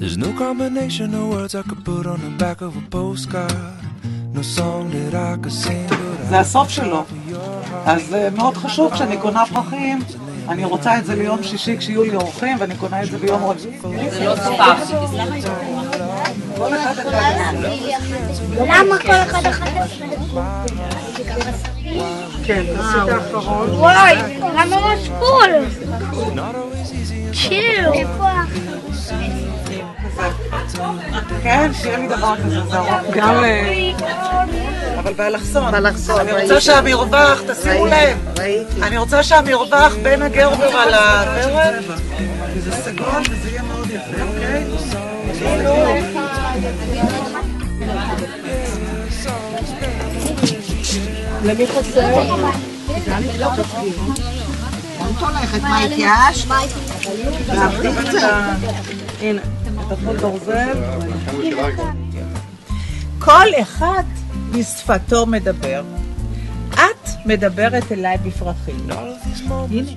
There's no combination of words I could put on the back of a postcard. No song that I could sing, but זה הסוף שלו. אז מאוד חשוב כשאני קונה פרחים, אני רוצה את זה ליום שישי כשיהיו לי אורחים, ואני קונה את זה ביום רביעי. זה לא ספר. כל אחד אחד. למה כל אחד אחד? כן, תעשי את האחרון. וואי, למה משפול? צ'יל. כן, שיהיה לי דבר כזה, זה ארוך. גם... אבל באלכסון. אני רוצה שהמרווח, תשימו לב. אני רוצה שהמרווח בין הגרבר על הורד, זה סגול וזה יהיה מאוד יפה, אוקיי? למי חסר? את הולכת, מה התייאש? להבדיל את זה. הנה, את החול ברזל. כל אחד בשפתו מדבר. את מדברת אליי בפרחים. הנה.